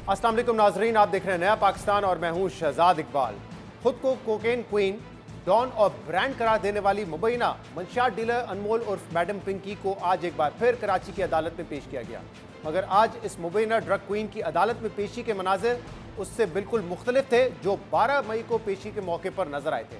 अस्सलाम वालेकुम नाजरीन, आप देख रहे हैं नया पाकिस्तान और मैं हूं शहजाद इकबाल। खुद को कोकेन क्वीन, डॉन और ब्रांड करार देने वाली मुबैना मंशियात डीलर अनमोल उर्फ मैडम पिंकी को आज एक बार फिर कराची की अदालत में पेश किया गया। मगर आज इस मुबैना ड्रग क्वीन की अदालत में पेशी के मनाजिर उससे बिल्कुल मुख्तलिफ थे जो 12 मई को पेशी के मौके पर नजर आए थे,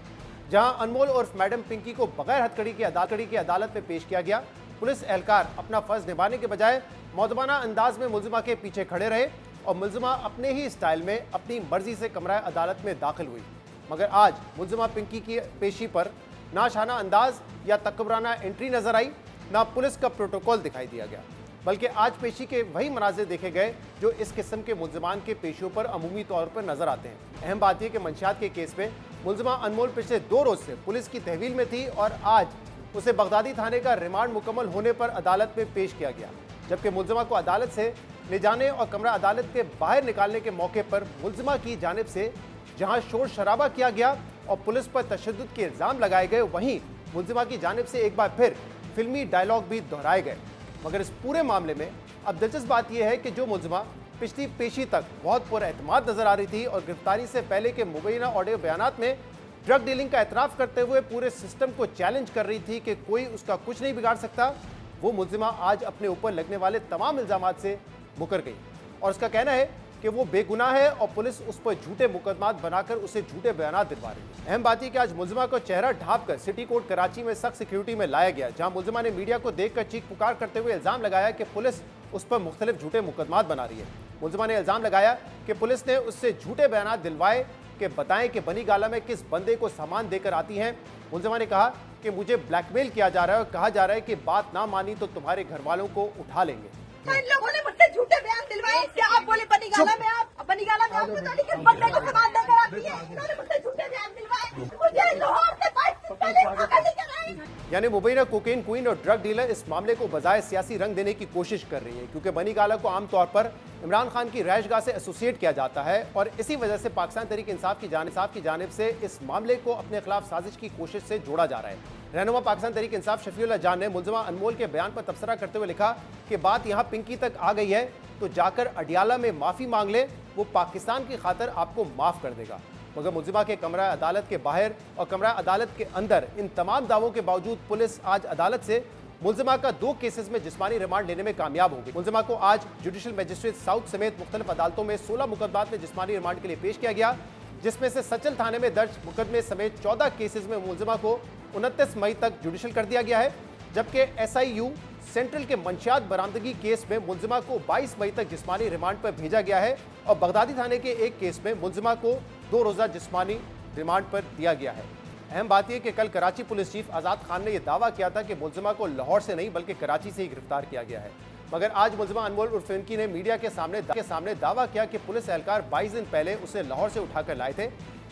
जहां अनमोल उर्फ मैडम पिंकी को बगैर हथकड़ी की अदालत में पेश किया गया। पुलिस एहलकार अपना फर्ज निभाने के बजाय मौदबाना अंदाज में मुलजिमा के पीछे खड़े रहे और मुलजिमा अपने ही स्टाइल में अपनी मर्जी से कमरा अदालत में दाखिल हुई। मगर आज मुलजिमा पिंकी की पेशी पर ना शाना अंदाज या तकबराना एंट्री नजर आई, ना पुलिस का प्रोटोकॉल दिखाई दिया गया, बल्कि आज पेशी के वही मनाजिर देखे गए जो इस किस्म के मुलजमान के पेशियों पर अमूमी तौर पर नजर आते हैं। अहम बात यह कि मंशियात के केस में मुलजिमा अनमोल पिछले 2 रोज से पुलिस की तहवील में थी और आज उसे बगदादी थाने का रिमांड मुकम्मल होने पर अदालत में पेश किया गया, जबकि मुलजिमा को अदालत से ले जाने और कमरा अदालत के बाहर निकालने के मौके पर मुलजिमा की जानिब से जहां शोर शराबा किया गया और पुलिस पर तशद्दुद के इल्ज़ाम लगाए गए, वहीं मुलजिमा की जानिब से एक बार फिर फिल्मी डायलॉग भी दोहराए गए। मगर इस पूरे मामले में अब दिलचस्प बात यह है कि जो मुलजिमा पिछली पेशी तक बहुत पुरएतमाद नजर आ रही थी और गिरफ्तारी से पहले के मुबैना ऑडियो बयानात में ड्रग डीलिंग का एतराफ़ करते हुए पूरे सिस्टम को चैलेंज कर रही थी कि कोई उसका कुछ नहीं बिगाड़ सकता, वो मुलजिमा आज अपने ऊपर लगने वाले तमाम इल्ज़ामात से मुकर गई और उसका कहना है कि वो बेगुनाह है और पुलिस उस पर झूठे मुकदमात बनाकर उसे झूठे बयानात दिलवा रही है। अहम बात यह कि आज मुलजिमा को चेहरा ढांप कर सिटी कोर्ट कराची में सख्त सिक्योरिटी में लाया गया, जहां मुलजिमा ने मीडिया को देखकर चीख पुकार करते हुए इल्जाम लगाया कि पुलिस उस पर मुख्तलिफ झूठे मुकदमात बना रही है। मुलजिमा ने इल्जाम लगाया कि पुलिस ने उससे झूठे बयानात दिलवाए कि बताएं कि बनी गाला में किस बंदे को सामान देकर आती हैं। मुलजिमा ने कहा कि मुझे ब्लैकमेल किया जा रहा है और कहा जा रहा है कि बात ना मानी तो तुम्हारे घर वालों को उठा लेंगे। इन लोगों ने मुझसे झूठे बयान दिलवाए। क्या आप बोले बनीगाला में आपको तो किस बंदे को सामान देकर आती है? इन्होंने मुझसे झूठे बयान दिलवाए। मुझे लाहौर से 22 दिन पहले पकड़ लेकर आई। यानी मुबैना कोकेन क्वीन और ड्रग डीलर इस मामले को बजाय सियासी रंग देने की कोशिश कर रही है, क्योंकि बनी गाला को आमतौर पर इमरान खान की रहायशगाह से एसोसिएट किया जाता है और इसी वजह से पाकिस्तान तहरीक इंसाफ की जानिब से इस मामले को अपने खिलाफ साजिश की कोशिश से जोड़ा जा रहा है। रहनुमा पाकिस्तान तहरीक इंसाफ शफीउल्लाह जान ने मुलजिमा अनमोल के बयान पर तबसरा करते हुए लिखा कि बात यहाँ पिंकी तक आ गई है तो जाकर अडियाला में माफ़ी मांग ले, वो पाकिस्तान की खातर आपको माफ़ कर देगा। मगर मुलजिमा के कमरा अदालत के बाहर और कमरा अदालत के अंदर इन तमाम दावों के बावजूद पुलिस आज अदालत से मुलजिमा का 2 केसेस में जिस्मानी रिमांड लेने में कामयाब हो गई। मुलजिमा को आज जुडिशल मजिस्ट्रेट साउथ समेत मुख्तलिफ अदालतों में 16 मुकदमात में जिस्मानी रिमांड के लिए पेश किया गया, जिसमें से सचल थाने में दर्ज मुकदमे समेत 14 केसेस में मुलजिमा को 29 मई तक जुडिशल कर दिया गया है, जबकि SIU सेंट्रल के मंशियात बरामदगी केस में मुलजिमा को 22 मई तक जिस्मानी रिमांड पर भेजा गया है और बगदादी थाने के एक केस में मुलजिमा को 2 रोज़ा जिस्मानी रिमांड पर दिया गया है। अहम बात यह कि कल कराची पुलिस चीफ आज़ाद खान ने यह दावा किया था कि मुलजिमा को लाहौर से नहीं बल्कि कराची से ही गिरफ्तार किया गया है, मगर आज मुलजिमा अनमोल उर्फ पिंकी ने मीडिया के सामने दावा किया कि पुलिस एहलकार 22 दिन पहले उसे लाहौर से उठाकर लाए थे,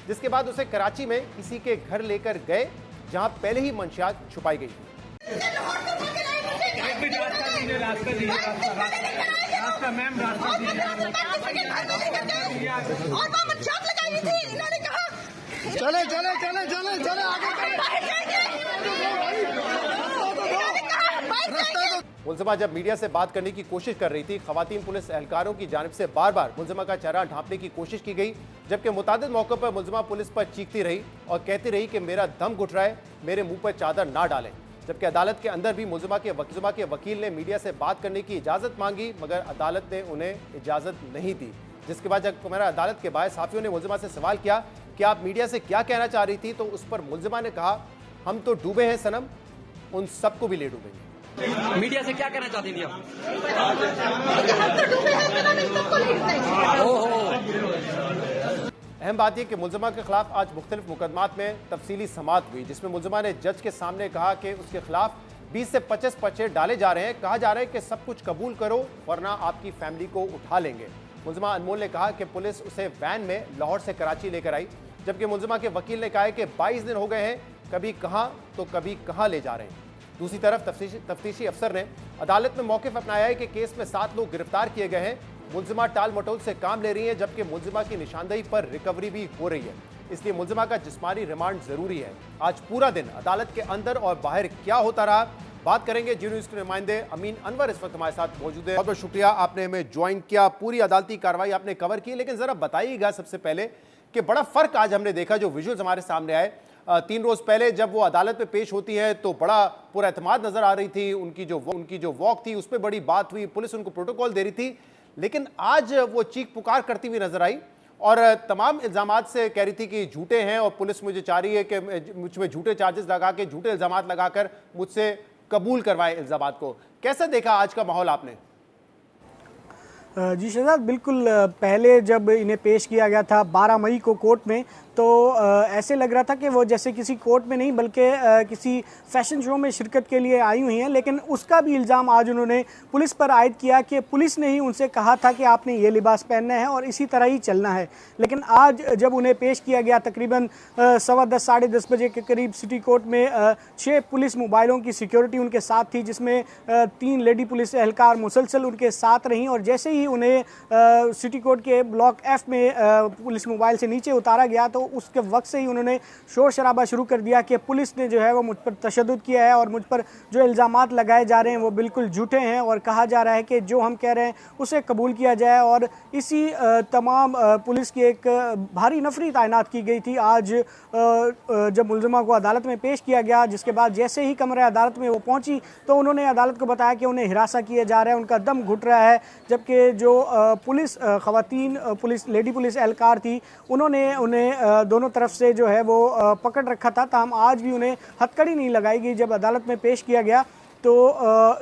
जिसके बाद उसे कराची में किसी के घर लेकर गए जहां पहले ही मंशियात छुपाई गई थी। चले चले चले चले चले आगे मुलजिमा जब मीडिया से बात करने की कोशिश कर रही थी, खवातीन पुलिस एहलकारों की जानिब से बार बार मुलजिमा का चेहरा ढांपने की कोशिश की गई, जबकि मुतादिद मौकों पर मुलजिमा पुलिस पर चीखती रही और कहती रही कि मेरा दम घुट रहा है, मेरे मुंह पर चादर ना डालें। जबकि अदालत के अंदर भी मुलजिमा के वकील ने मीडिया से बात करने की इजाज़त मांगी, मगर अदालत ने उन्हें इजाज़त नहीं दी, जिसके बाद जब कमरा अदालत के बाहर साफियों ने मुलजिमा से सवाल किया कि आप मीडिया से क्या कहना चाह रही थी, तो उस पर मुलजिमा ने कहा हम तो डूबे हैं सनम, उन सबको भी ले डूबेंगे। मीडिया से क्या कहना चाहती थी आप? अहम बात यह कि मुलजिमा के खिलाफ आज मुख्तलिफ मुकदमात में तफसीली समाअत हुई, जिसमें मुलजिमा ने जज के सामने कहा कि उसके खिलाफ 20 से 25 पर्चे डाले जा रहे हैं, कहा जा रहा है कि सब कुछ कबूल करो वरना आपकी फैमिली को उठा लेंगे। मुलजिमा अनमोल ने कहा कि पुलिस उसे वैन में लाहौर से कराची लेकर आई, जबकि मुलजिमा के वकील ने कहा कि 22 दिन हो गए हैं, कभी कहाँ तो कभी कहाँ ले जा रहे हैं। दूसरी तरफ तफ्तीशी अफसर ने अदालत में मौक़िफ़ अपनाया है कि केस में 7 लोग गिरफ्तार किए गए हैं। मुलजिमा टाल मटोल से काम ले रही है, जबकि मुलजिमा की निशानदेही पर रिकवरी भी हो रही है, इसलिए मुलजिमा का जिस्मानी रिमांड जरूरी है। आज पूरा दिन अदालत के अंदर और बाहर क्या होता रहा, बात करेंगे जी न्यूज़ के नुमाइंदे अमीन अनवर इस वक्त हमारे साथ मौजूद है। बहुत बहुत शुक्रिया, आपने हमें ज्वाइन किया, पूरी अदालती कार्रवाई आपने कवर की। लेकिन जरा बताइएगा सबसे पहले कि बड़ा फर्क आज हमने देखा, जो विजुअल्स हमारे सामने आए 3 रोज पहले जब वो अदालत में पेश होती है तो बड़ा पूरा एतमाद नजर आ रही थी, उनकी जो वॉक थी उस पर बड़ी बात हुई, पुलिस उनको प्रोटोकॉल दे रही थी। लेकिन आज वो चीख पुकार करती हुई नजर आई और तमाम इल्जामात से कह रही थी कि झूठे हैं और पुलिस मुझे चाह रही है कि मुझ में झूठे चार्जेस लगा के, झूठे इल्जामात लगाकर मुझसे कबूल करवाए इल्जामात को। कैसा देखा आज का माहौल आपने? जी शहजाद, बिल्कुल पहले जब इन्हें पेश किया गया था 12 मई को कोर्ट में, तो ऐसे लग रहा था कि वो जैसे किसी कोर्ट में नहीं बल्कि किसी फैशन शो में शिरकत के लिए आई हुई हैं। लेकिन उसका भी इल्ज़ाम आज उन्होंने पुलिस पर आयद किया कि पुलिस ने ही उनसे कहा था कि आपने ये लिबास पहनना है और इसी तरह ही चलना है। लेकिन आज जब उन्हें पेश किया गया तकरीबन 10:15 साढ़े 10 बजे के करीब सिटी कोर्ट में 6 पुलिस मोबाइलों की सिक्योरिटी उनके साथ थी, जिसमें 3 लेडी पुलिस एहलकार मुसलसल उनके साथ रहीं। और जैसे ही उन्हें सिटी कोर्ट के ब्लॉक F में पुलिस मोबाइल से नीचे उतारा गया तो उसके वक्त से ही उन्होंने शोर शराबा शुरू कर दिया कि पुलिस ने जो है वो मुझ पर तशद्दुद किया है और मुझ पर जो इल्ज़ामात लगाए जा रहे हैं वो बिल्कुल झूठे हैं, और कहा जा रहा है कि जो हम कह रहे हैं उसे कबूल किया जाए। और इसी तमाम पुलिस की एक भारी नफरी तैनात की गई थी आज जब मुलज़िमा को अदालत में पेश किया गया। जिसके बाद जैसे ही कमरे अदालत में वो पहुंची तो उन्होंने अदालत को बताया कि उन्हें हिरासा किया जा रहा है, उनका दम घुट रहा है। जबकि जो पुलिस ख़वातीन पुलिस लेडी पुलिस एहलकार थी उन्होंने उन्हें दोनों तरफ से जो है वो पकड़ रखा था, ताहम आज भी उन्हें हथकड़ी नहीं लगाई गई। जब अदालत में पेश किया गया तो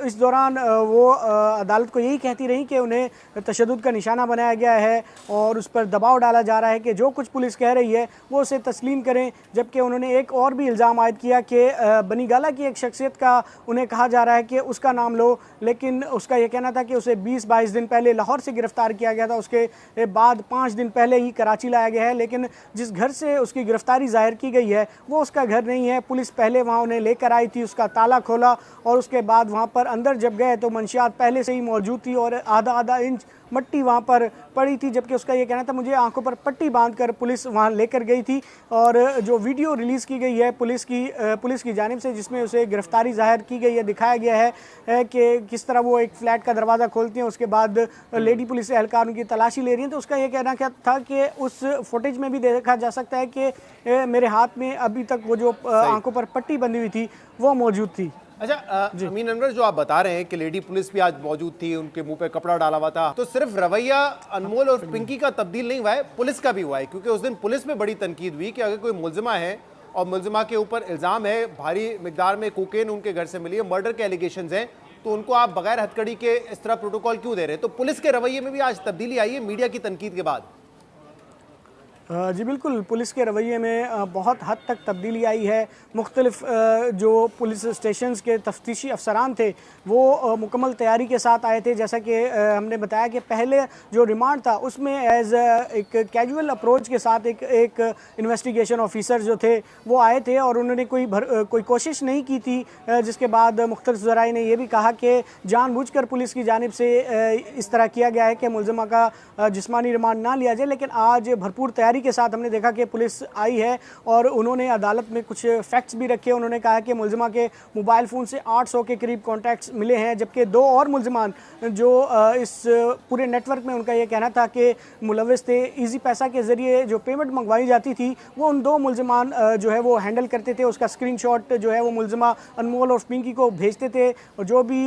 इस दौरान वो अदालत को यही कहती रही कि उन्हें तशद्दुद का निशाना बनाया गया है और उस पर दबाव डाला जा रहा है कि जो कुछ पुलिस कह रही है वो उसे तस्लीम करें। जबकि उन्होंने एक और भी इल्ज़ाम आयद किया कि बनीगाला की एक शख्सियत का उन्हें कहा जा रहा है कि उसका नाम लो, लेकिन उसका ये कहना था कि उसे 20-22 दिन पहले लाहौर से गिरफ़्तार किया गया था, उसके बाद 5 दिन पहले ही कराची लाया गया है। लेकिन जिस घर से उसकी गिरफ़्तारी ज़ाहिर की गई है वो उसका घर नहीं है। पुलिस पहले वहाँ उन्हें लेकर आई थी, उसका ताला खोला और उसके बाद वहाँ पर अंदर जब गए तो मंशियात पहले से ही मौजूद थी और आधा इंच मट्टी वहाँ पर पड़ी थी। जबकि उसका ये कहना था मुझे आंखों पर पट्टी बांधकर पुलिस वहाँ लेकर गई थी। और जो वीडियो रिलीज़ की गई है पुलिस की जानिब से, जिसमें उसे गिरफ्तारी जाहिर की गई है, दिखाया गया है कि किस तरह वो एक फ्लैट का दरवाज़ा खोलती हैं, उसके बाद लेडी पुलिस एहलकार उनकी तलाशी ले रही हैं। तो उसका ये कहना क्या था कि उस फुटेज में भी देखा जा सकता है कि मेरे हाथ में अभी तक वो जो आंखों पर पट्टी बंधी हुई थी वो मौजूद थी। अच्छा अमीन अनवर, जो आप बता रहे हैं कि लेडी पुलिस भी आज मौजूद थी, उनके मुंह पे कपड़ा डाला हुआ था, तो सिर्फ रवैया अनमोल और पिंकी का तब्दील नहीं हुआ है, पुलिस का भी हुआ है। क्योंकि उस दिन पुलिस में बड़ी तनकीद हुई कि अगर कोई मुलजिमा है और मुलजिमा के ऊपर इल्ज़ाम है भारी मिकदार में कोकेन उनके घर से मिली है, मर्डर के एलिगेशंस हैं, तो उनको आप बगैर हथकड़ी के इस तरह प्रोटोकॉल क्यों दे रहे हैं? तो पुलिस के रवैये में भी आज तब्दीली आई है मीडिया की तनकीद के बाद। जी बिल्कुल, पुलिस के रवैये में बहुत हद तक तब्दीली आई है। मुख्तलिफ जो पुलिस स्टेशंस के तफ्तीशी अफसरान थे वो मुकम्मल तैयारी के साथ आए थे। जैसा कि हमने बताया कि पहले जो रिमांड था उसमें एज एक कैजुअल अप्रोच के साथ एक इन्वेस्टिगेशन ऑफिसर जो थे वो आए थे और उन्होंने कोई कोशिश नहीं की थी। जिसके बाद मुख्तलिफ ज़राए ने यह भी कहा कि जानबूझकर पुलिस की जानिब से इस तरह किया गया है कि मुलज़िमा का जिस्मानी रिमांड ना लिया जाए। लेकिन आज भरपूर तैयारी के साथ हमने देखा कि पुलिस आई है और उन्होंने अदालत में कुछ फैक्ट्स भी रखे। उन्होंने कहा कि मुलजिमा के मोबाइल फ़ोन से 800 के करीब कॉन्टैक्ट्स मिले हैं, जबकि 2 और मुलजिमान जो इस पूरे नेटवर्क में उनका ये कहना था कि मुलविस थे। ईजी पैसा के ज़रिए जो पेमेंट मंगवाई जाती थी वो उन 2 मुलजिमान जो है वो हैंडल करते थे। उसका स्क्रीनशॉट जो है वो मुलजिमा अनमोल और पिंकी को भेजते थे और जो भी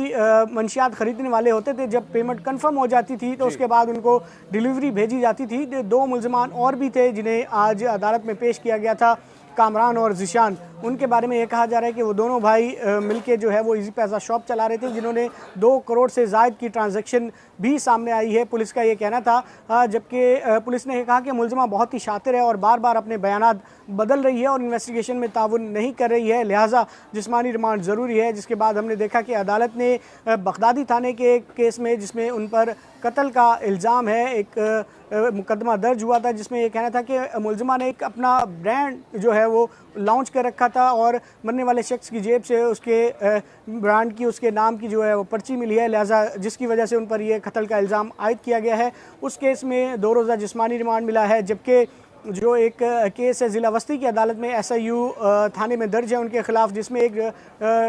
मंशियात ख़रीदने वाले होते थे जब पेमेंट कन्फर्म हो जाती थी तो उसके बाद उनको डिलीवरी भेजी जाती थी। 2 मुलजिमान और भी थे जिन्हें आज अदालत में पेश किया गया था, कामरान और ज़िशान। उनके बारे में ये कहा जा रहा है कि वो दोनों भाई मिलके जो है वो इजी पैसा शॉप चला रहे थे, जिन्होंने 2 करोड़ से ज़ायद की ट्रांजैक्शन भी सामने आई है, पुलिस का ये कहना था। जबकि पुलिस ने कहा कि मुलजिमा बहुत ही शातिर है और बार बार अपने बयानात बदल रही है और इन्वेस्टिगेशन में ताउन नहीं कर रही है, लिहाजा जिस्मानी रिमांड ज़रूरी है। जिसके बाद हमने देखा कि अदालत ने बगदादी थाने के एक केस में जिसमें उन पर कत्ल का इल्ज़ाम है, एक मुकदमा दर्ज हुआ था जिसमें यह कहना था कि मुलजिमा ने एक अपना ब्रांड जो है वो लॉन्च कर रखा था और मरने वाले शख्स की जेब से उसके ब्रांड की, उसके नाम की जो है वो पर्ची मिली है, लिहाजा जिसकी वजह से उन पर यह कत्ल का इल्ज़ाम आयद किया गया है। उस केस में 2 रोज़ा जिस्मानी रिमांड मिला है। जबकि जो एक केस है ज़िला वस्ती की अदालत में SIU थाने में दर्ज है उनके खिलाफ, जिसमें एक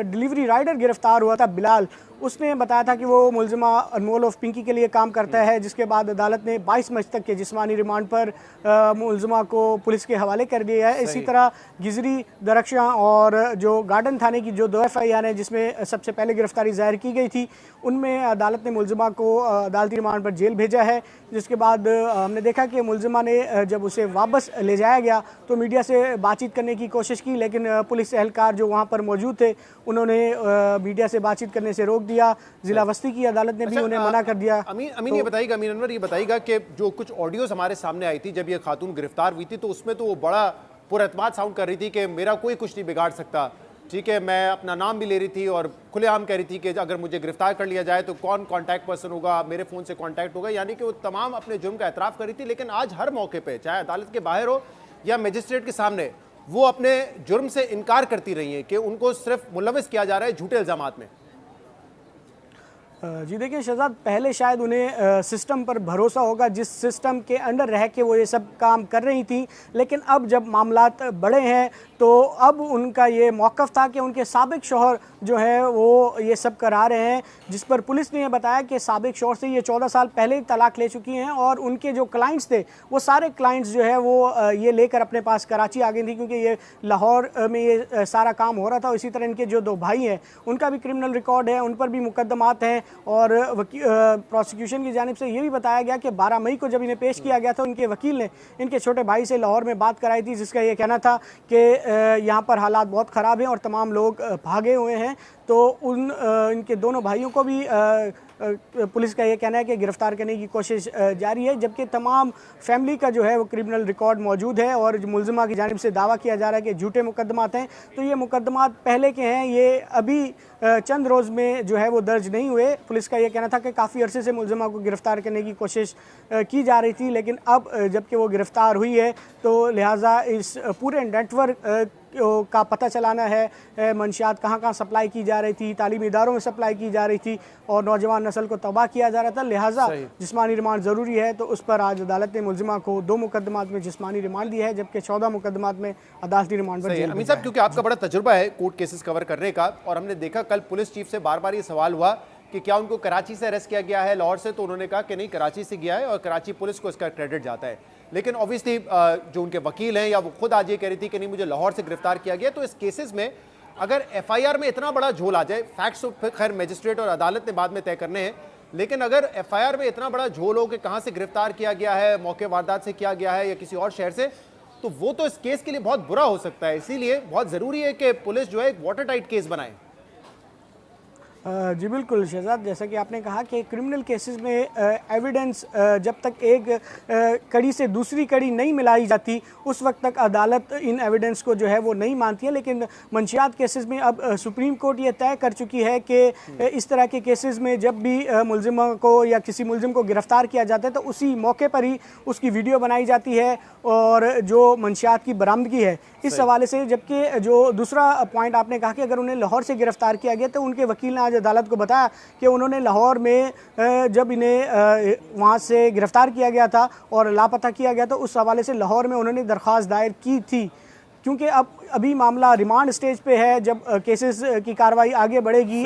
डिलीवरी राइडर गिरफ्तार हुआ था बिलाल। उसने बताया था कि वो मुलजिमा अनमोल ऑफ पिंकी के लिए काम करता है, जिसके बाद अदालत ने 22 मई तक के जिस्मानी रिमांड पर मुलजिमा को पुलिस के हवाले कर दिया है। इसी तरह गिजरी, दरख्शां और जो गार्डन थाने की जो 2 FIR हैं जिसमें सबसे पहले गिरफ्तारी जाहिर की गई थी, उनमें अदालत ने मुलजिमा को अदालती रिमांड पर जेल भेजा है। जिसके बाद हमने देखा कि मुलजिमा ने जब उसे वापस ले जाया गया तो मीडिया से बातचीत करने की कोशिश की, लेकिन पुलिस एहलकार जो वहाँ पर मौजूद थे उन्होंने मीडिया से बातचीत करने से रोक दिया। जिला वस्ती की अदालत ने भी उन्हें मना कर दिया। अमीन ये बताइएगा, अमीन अनवर ये बताइएगा कि जो कुछ ऑडियोज हमारे सामने आई थी जब ये खातून गिरफ्तार हुई थी, तो उसमें तो वो बड़ा पुरअतमाद साउंड कर रही थी कि मेरा कोई कुछ नहीं बिगाड़ सकता, ठीक है, मैं अपना नाम भी ले रही थी और खुलेआम कह रही थी कि अगर मुझे गिरफ्तार कर लिया जाए तो कौन कांटेक्ट पर्सन होगा, मेरे फ़ोन से कांटेक्ट होगा, यानी कि वो तमाम अपने जुर्म का एतराफ़ कर रही थी। लेकिन आज हर मौके पे, चाहे अदालत के बाहर हो या मजिस्ट्रेट के सामने, वो अपने जुर्म से इनकार करती रही हैं कि उनको सिर्फ मुलविस किया जा रहा है झूठे इल्ज़ामात में। जी देखिए शहजाद, पहले शायद उन्हें सिस्टम पर भरोसा होगा जिस सिस्टम के अंडर रह के वो ये सब काम कर रही थी, लेकिन अब जब मामलात बड़े हैं तो अब उनका ये मौक़िफ़ था कि उनके साबिक शौहर जो है वो ये सब करा रहे हैं, जिस पर पुलिस ने यह बताया कि साबिक शौहर से ये 14 साल पहले ही तलाक ले चुकी हैं और उनके जो क्लाइंट्स थे वो सारे क्लाइंट्स जो है वो ये लेकर अपने पास कराची आ गई थी, क्योंकि ये लाहौर में ये सारा काम हो रहा था। इसी तरह इनके जो 2 भाई हैं उनका भी क्रिमिनल रिकॉर्ड है, उन पर भी मुकदमात हैं और प्रोसिक्यूशन की जानिब से ये भी बताया गया कि 12 मई को जब इन्हें पेश किया गया था, उनके वकील ने इनके छोटे भाई से लाहौर में बात कराई थी, जिसका ये कहना था कि यहाँ पर हालात बहुत ख़राब हैं और तमाम लोग भागे हुए हैं। तो इनके दोनों भाइयों को भी पुलिस का ये कहना है कि गिरफ्तार करने की कोशिश जारी है, जबकि तमाम फैमिली का जो है वो क्रिमिनल रिकॉर्ड मौजूद है और मुलजिमा की जानिब से दावा किया जा रहा है कि झूठे मुकदमात हैं। तो ये मुकदमात पहले के हैं, ये अभी चंद रोज़ में जो है वो दर्ज नहीं हुए। पुलिस का ये कहना था कि काफ़ी अरसे से मुलजिमा को गिरफ्तार करने की कोशिश की जा रही थी, लेकिन अब जबकि वो गिरफ्तार हुई है तो लिहाजा इस पूरे नेटवर्क का पता चलाना है, मंशियात कहाँ कहाँ सप्लाई की जा रही थी, तालीमी इदारों में सप्लाई की जा रही थी और नौजवान नस्ल को तबाह किया जा रहा था, लिहाजा जिस्मानी रिमांड ज़रूरी है। तो उस पर आज अदालत ने मुलजिमा को 2 मुकदमात में जिस्मानी रिमांड दिया है, जबकि 14 मुकदमात में अदालती रिमांड पर जेल। अमीन साहब, क्योंकि आपका बड़ा तजुर्बा है कोर्ट केसेस कवर करने का, और हमने देखा कल पुलिस चीफ से बार बार ये सवाल हुआ कि क्या उनको कराची से अरेस्ट किया गया है, लाहौर से, तो उन्होंने कहा कि नहीं, कराची से गया है और कराची पुलिस को इसका क्रेडिट जाता है। लेकिन ऑब्वियसली जो उनके वकील हैं या वो खुद आज ये कह रही थी कि नहीं, मुझे लाहौर से गिरफ्तार किया गया। तो इस केसेस में अगर FIR में इतना बड़ा झोल आ जाए, फैक्ट्स तो खैर मजिस्ट्रेट और अदालत ने बाद में तय करने हैं, लेकिन अगर FIR में इतना बड़ा झोल हो कि कहाँ से गिरफ्तार किया गया है, मौके वारदात से किया गया है या किसी और शहर से, तो वो तो इस केस के लिए बहुत बुरा हो सकता है। इसीलिए बहुत ज़रूरी है कि पुलिस जो है एक वाटर टाइट केस बनाए। जी बिल्कुल शहजाद, जैसा कि आपने कहा कि क्रिमिनल केसेस में एविडेंस जब तक एक कड़ी से दूसरी कड़ी नहीं मिलाई जाती उस वक्त तक अदालत इन एविडेंस को जो है वो नहीं मानती है। लेकिन मंशियात केसेस में अब सुप्रीम कोर्ट ये तय कर चुकी है कि इस तरह के केसेस में जब भी मुलजिमा को या किसी मुलजिम को गिरफ्तार किया जाता है तो उसी मौके पर ही उसकी वीडियो बनाई जाती है और जो मंशियात की बरामदगी है इस हवाले से। जबकि जो दूसरा पॉइंट आपने कहा कि अगर उन्हें लाहौर से गिरफ्तार किया गया तो उनके वकील ने आज अदालत को बताया कि उन्होंने लाहौर में जब इन्हें वहाँ से गिरफ्तार किया गया था और लापता किया गया तो उस हवाले से लाहौर में उन्होंने दरख्वास्त दायर की थी, क्योंकि अभी मामला रिमांड स्टेज पे है। जब केसेस की कार्रवाई आगे बढ़ेगी,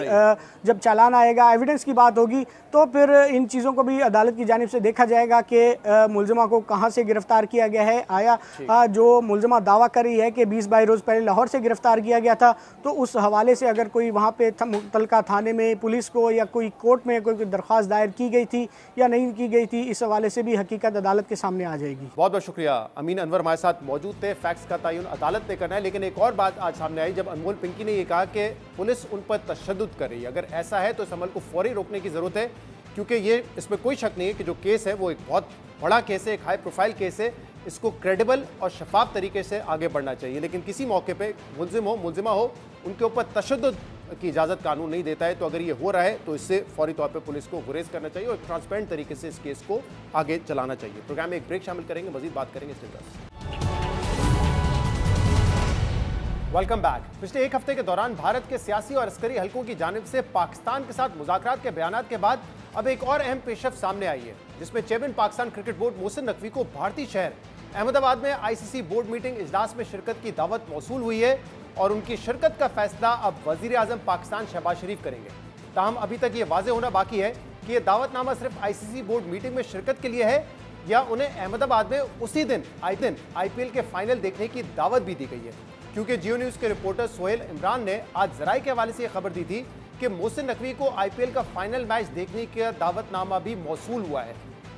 जब चालान आएगा, एविडेंस की बात होगी, तो फिर इन चीज़ों को भी अदालत की जानिब से देखा जाएगा कि मुलजिमा को कहाँ से गिरफ्तार किया गया है। आया जो मुलजिमा दावा कर रही है कि 20-22 रोज़ पहले लाहौर से गिरफ्तार किया गया था, तो उस हवाले से अगर कोई वहाँ पे मुतलका थाने में पुलिस को या कोई कोर्ट में कोई दरख्वास्त दायर की गई थी या नहीं की गई थी, इस हवाले से भी हकीकत अदालत के सामने आ जाएगी। बहुत बहुत शुक्रिया। अमीन अनवर हमारे साथ मौजूद थे। फैक्ट्स का तयन अदालत ने करना है, लेकिन एक और बात आज सामने आई जब अनमोल पिंकी ने यह कहा कि पुलिस उन पर तशद्दुद कर रही है। अगर ऐसा है तो इस अमल को फौरी रोकने की ज़रूरत है, क्योंकि ये इसमें कोई शक नहीं है कि जो केस है वो एक बहुत बड़ा केस है, एक हाई प्रोफाइल केस है। इसको क्रेडिबल और शफाफ तरीके से आगे बढ़ना चाहिए, लेकिन किसी मौके पे मुलजिम हो मुलजिमा हो उनके ऊपर तशद्दुद की इजाज़त कानून नहीं देता है। तो अगर ये हो रहा है तो इससे फौरी तौर पे पुलिस को गुरेज करना चाहिए और ट्रांसपेरेंट तरीके से इस केस को आगे चलाना चाहिए। प्रोग्राम में एक ब्रेक शामिल करेंगे, मजीद बात करेंगे इसके बाद। Welcome back. पिछले एक हफ्ते के दौरान भारत के सियासी और अस्करी हलकों की जानिब से पाकिस्तान के साथ मुज़ाकरात के बयानात के बाद अब एक और अहम पेशरफ्त सामने आई है, जिसमें chairman Pakistan cricket board Mohsin Naqvi को भारतीय शहर अहमदाबाद में आईसीसी बोर्ड मीटिंग इजलास में शिरकत की दावत मौसूल हुई है और उनकी शिरकत का फैसला अब वजीर आजम पाकिस्तान शहबाज शरीफ करेंगे। ताहम अभी तक ये वाजे होना बाकी है कि यह दावतनामा सिर्फ आईसीसी बोर्ड मीटिंग में शिरकत के लिए है या उन्हें अहमदाबाद में उसी दिन आईपीएल के फाइनल देखने की दावत भी दी गई है, क्योंकि जियो न्यूज के रिपोर्टर सोहेल इमरान ने आज जराये के हवाले से यह खबर दी थी कि मोहसिन नकवी को आईपीएल का फाइनल मैच देखने का दावतनामा भी मौसूल हुआ है।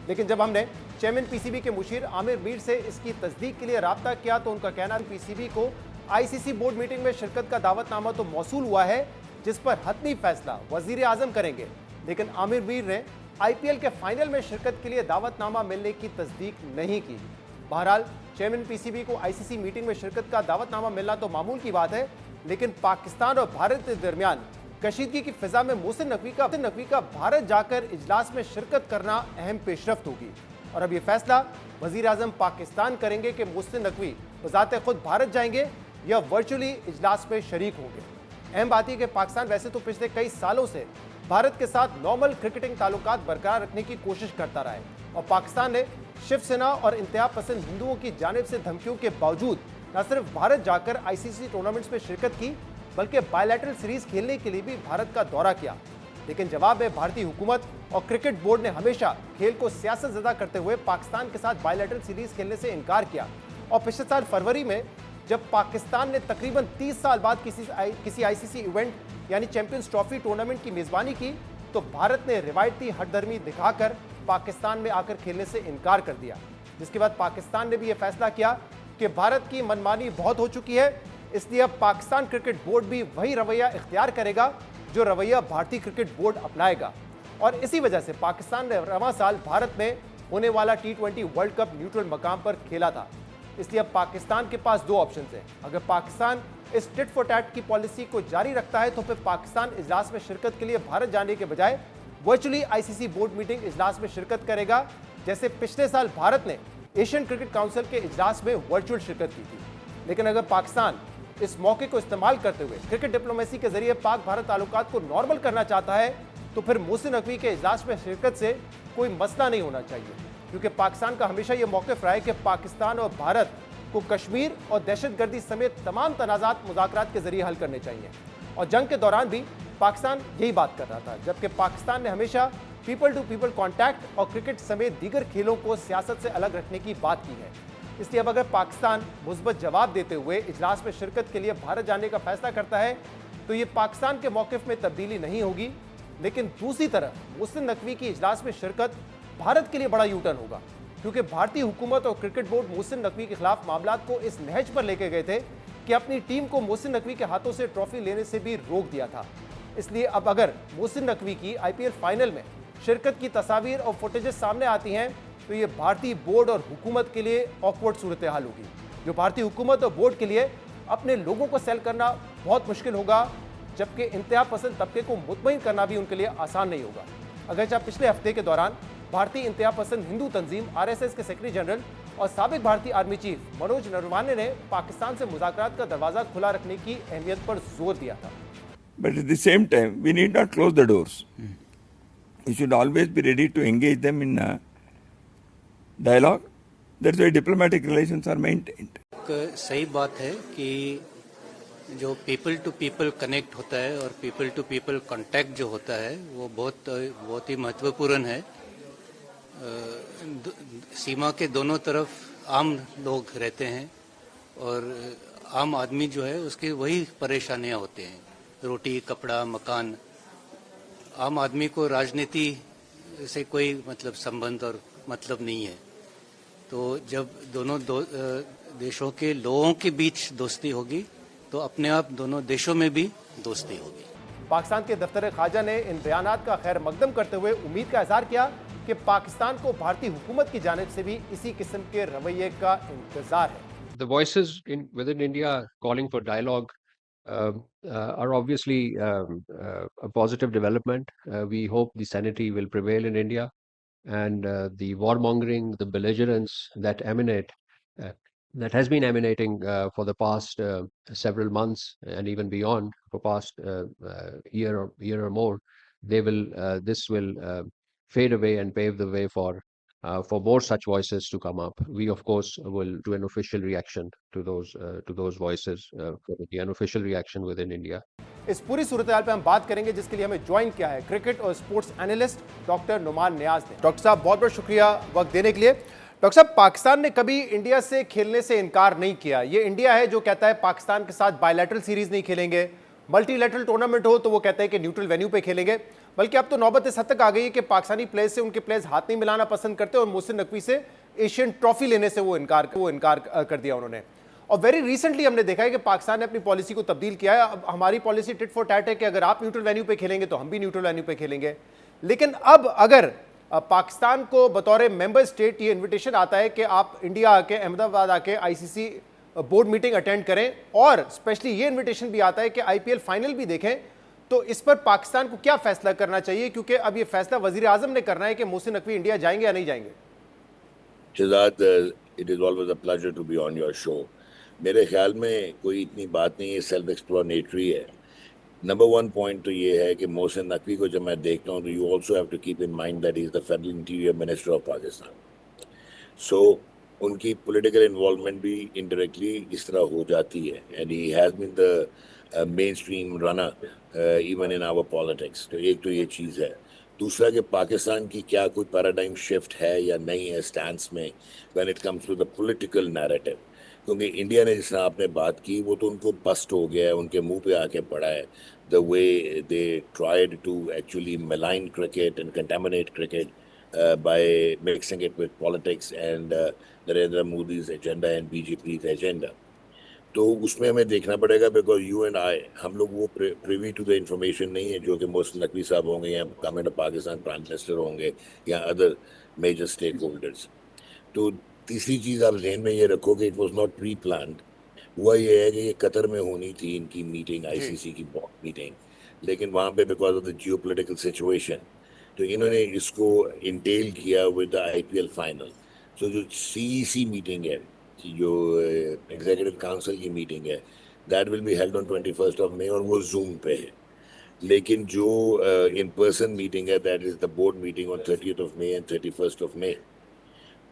लेकिन जब हमने चेयरमैन पीसीबी के मुशीर आमिर मीर से इसकी तस्दीक के लिए राब्ता किया तो उनका कहना है पीसीबी को आईसीसी बोर्ड मीटिंग में शिरकत का दावतनामा तो मौसूल हुआ है, जिस पर हतमी फैसला वजीर आजम करेंगे। लेकिन आमिर मीर ने आईपीएल के फाइनल में शिरकत के लिए दावतनामा मिलने की तस्दीक नहीं की। बहरहाल चेयरमैन पीसीबी को आईसीसी मीटिंग में शिरकत का दावतनामा मिलना तो मामूल की बात है, लेकिन पाकिस्तान और भारत के दरमियान कशीदगी की फिजा में मोहसिन नकवी का भारत जाकर इजलास में शिरकत करना अहम पेशरफ्त होगी। और अब यह फैसला वजीर आजम पाकिस्तान करेंगे कि मोहसिन नकवी बजाते खुद भारत जाएंगे या वर्चुअली इजलास में शरीक होंगे। अहम बात यह कि पाकिस्तान वैसे तो पिछले कई सालों से भारत के साथ नॉर्मल क्रिकेटिंग ताल्लुकात बरकरार रखने की कोशिश करता रहा है और पाकिस्तान ने शिवसेना और इंतहा पसंद हिंदुओं की जानिब से धमकियों के बावजूद न सिर्फ भारत जाकर आईसीसी टूर्नामेंट्स में शिरकत की बल्कि बायलैटरल सीरीज खेलने के लिए भी भारत का दौरा किया। लेकिन जवाब में भारतीय हुकूमत और क्रिकेट बोर्ड ने हमेशा खेल को सियासत ज़दा करते हुए पाकिस्तान के साथ बायलैटरल सीरीज खेलने से इनकार किया। और पिछले साल फरवरी में जब पाकिस्तान ने तकरीबन 30 साल बाद किसी आईसीसी इवेंट यानी चैंपियंस ट्रॉफी टूर्नामेंट की मेज़बानी की तो भारत ने रिवायती हटधर्मी दिखाकर पाकिस्तान में आकर खेलने से इनकार कर दिया, जिसके बाद पाकिस्तान ने भी यह फैसला किया कि भारत की मनमानी बहुत हो चुकी है, इसलिए अब पाकिस्तान क्रिकेट बोर्ड भी वही रवैया इख्तियार करेगा जो रवैया भारतीय क्रिकेट बोर्ड अपनाएगा। और इसी वजह से पाकिस्तान ने रवां साल भारत में होने वाला T20 वर्ल्ड कप न्यूट्रल मकाम पर खेला था। इसलिए अब पाकिस्तान के पास दो ऑप्शन हैं। अगर पाकिस्तान इस टिट फॉर टैट की पॉलिसी को जारी रखता है तो फिर पाकिस्तान इजलास में शिरकत के लिए भारत जाने के बजाय वर्चुअली आईसीसी बोर्ड मीटिंग इजलास में शिरकत करेगा, जैसे पिछले साल भारत ने एशियन क्रिकेट काउंसिल के इजलास में वर्चुअल शिरकत की थी। लेकिन अगर पाकिस्तान इस मौके को इस्तेमाल करते हुए क्रिकेट डिप्लोमेसी के जरिए पाक भारत ताल्लुकात को नॉर्मल करना चाहता है तो फिर मोहसिन नकवी के इजलास में शिरकत से कोई मसला नहीं होना चाहिए, क्योंकि पाकिस्तान का हमेशा यह मौक़िफ़ रहा है कि पाकिस्तान और भारत को कश्मीर और दहशतगर्दी समेत तमाम तनाज़ात मुज़ाकरात के जरिए हल करने चाहिए। और जंग के दौरान भी पाकिस्तान यही बात कर रहा था, जबकि पाकिस्तान ने हमेशा पीपल टू पीपल कॉन्टैक्ट और क्रिकेट समेत दीगर खेलों को सियासत से अलग रखने की बात की है। इसलिए अब अगर पाकिस्तान मुस्बत जवाब देते हुए इजलास में शिरकत के लिए भारत जाने का फैसला करता है तो ये पाकिस्तान के मौक़िफ़ में तब्दीली नहीं होगी, लेकिन दूसरी तरफ मोहसिन नकवी की इजलास में शिरकत भारत के लिए बड़ा यूटर्न होगा, क्योंकि भारतीय हुकूमत और क्रिकेट बोर्ड मोहसिन नकवी के खिलाफ मामलात को इस नहज पर लेके गए थे कि अपनी टीम को मोहसिन नकवी के हाथों से ट्रॉफी लेने से भी रोक दिया था। इसलिए अब अगर मोहसिन नकवी की आईपीएल फाइनल में शिरकत की तस्वीर और फुटेजेस सामने आती हैं तो ये भारतीय बोर्ड और हुकूमत के लिए ऑकवर्ड सूरत हाल होगी, जो भारतीय हुकूमत और बोर्ड के लिए अपने लोगों को सेल करना बहुत मुश्किल होगा, जबकि इंतहा पसंद तबके को मुतमईन करना भी उनके लिए आसान नहीं होगा। अगरचे पिछले हफ्ते के दौरान भारतीय इंतहा पसंद हिंदू तंजीम आरएसएस के सेक्रेटरी जनरल और साबिक भारतीय आर्मी चीफ मनोज नरवाने ने पाकिस्तान से मुज़ाकरात का दरवाज़ा खुला रखने की अहमियत पर जोर दिया था। But at the same time, we need not close the doors. We should always be ready to engage them in dialogue. That's why diplomatic relations are maintained. एक सही बात है कि जो पीपल टू पीपल कनेक्ट होता है और people to people contact जो होता है वो बहुत ही महत्वपूर्ण है। सीमा के दोनों तरफ आम लोग रहते हैं और आम आदमी जो है उसकी वही परेशानियां होते हैं, रोटी कपड़ा मकान। आम आदमी को राजनीति से कोई संबंध और मतलब नहीं है। तो जब दोनों देशों के लोगों के बीच दोस्ती होगी तो अपने आप दोनों देशों में भी दोस्ती होगी। पाकिस्तान के दफ्तर खारजा ने इन बयानात का खैर मकदम करते हुए उम्मीद का इजहार किया कि पाकिस्तान को भारतीय हुकूमत की जानिब से भी इसी किस्म के रवैये का इंतजार है। The voices within India calling for dialogue are obviously a positive development. We hope the sanity will prevail in India, and the warmongering, the belligerence that that has been emanating for the past several months and even beyond, for past year or more, this will fade away and pave the way for for more such voices to come up. We, of course, will do an official reaction to those voices, for the unofficial reaction within India. इस पूरी सूरत-हाल पे हम बात करेंगे, जिसके लिए हमें join किया है क्रिकेट और स्पोर्ट्स एनालिस्ट डॉक्टर नुमान नियाज ने। डॉक्टर साहब, बहुत बहुत शुक्रिया वक्त देने के लिए। डॉक्टर साहब, पाकिस्तान ने कभी इंडिया से खेलने से इनकार नहीं किया। ये इंडिया है जो कहता है पाकिस्तान के साथ बायलैटरल सीरीज नहीं खेलेंगे, मल्टीलैटरल टूर्नामेंट हो तो वो कहता है कि न्यूट्रल वेन्यू पे खेलेंगे। बल्कि अब तो नौबत इस हद तक आ गई है कि पाकिस्तानी प्लेयर्स से उनके प्लेयर्स हाथ नहीं मिलाना पसंद करते और मोहसिन नकवी से एशियन ट्रॉफी लेने से वो इनकार कर दिया उन्होंने। और वेरी रिसेंटली हमने देखा है कि पाकिस्तान ने अपनी पॉलिसी को तब्दील किया है। अब हमारी पॉलिसी टिट फॉर टैट है कि अगर आप न्यूट्रल वेन्यू पे खेलेंगे तो हम भी न्यूट्रल वेन्यू पे खेलेंगे। लेकिन अब अगर पाकिस्तान को बतौर मेंबर स्टेट ये इन्विटेशन आता है कि आप इंडिया आके, अहमदाबाद आके आईसीसी बोर्ड मीटिंग अटेंड करें, और स्पेशली ये इन्विटेशन भी आता है कि आईपीएल फाइनल भी देखें, तो इस पर पाकिस्तान को क्या फैसला करना चाहिए? क्योंकि अब ये फैसला वजीर आजम ने करना है कि मोहसिन नकवी इंडिया जाएंगे या नहीं जाएंगे। Shahzad, it is always a pleasure to be on your show. मेरे ख्याल में कोई इतनी बात नहीं है, सेल्फ एक्सप्लेनेटरी है। नंबर वन पॉइंट तो ये है कि मोहसिन नकवी को जब मैं देखता हूँ तो you also have to keep in mind that is the federal interior minister of Pakistan. So उनकी पॉलिटिकल इन्वॉल्वमेंट भी इनडायरेक्टली इस तरह हो जाती है, and he has been the mainstream runner even in our politics. तो एक तो ये चीज़ है। दूसरा कि पाकिस्तान की क्या कोई पैराडाइम शिफ्ट है या नहीं है स्टैंस में when it comes to the political narrative. क्योंकि इंडिया ने जिस तरह आपने बात की वो तो उनको बस्ट हो गया है, उनके मुंह पे आके पड़ा है। The way they tried to actually malign cricket and contaminate cricket by mixing it with politics and Narendra Modi's agenda and BJP's agenda. तो उसमें हमें देखना पड़ेगा, बिकॉज यू एंड आई, हम लोग वो प्रिवी टू द इंफॉर्मेशन नहीं है जो कि मोहसिन नकवी साहब होंगे या government of Pakistan prime minister होंगे या अदर मेजर स्टेक होल्डर्स। तो तीसरी चीज़ आप जहन में ये रखो कि it was not pre planned. हुआ ये है कि ये कतर में होनी थी इनकी मीटिंग, आईसीसी की बोर्ड मीटिंग, लेकिन वहाँ पे because of the geopolitical situation तो इन्होंने इसको इंटेल किया with the IPL final. So जो सीईसी मीटिंग है, जो एग्जीक्यूटिव काउंसिल की मीटिंग है, that will be held on 21 of May और वो जूम पे है। लेकिन जो इन पर्सन मीटिंग है that is the board meeting on 30th of May and 31st of May.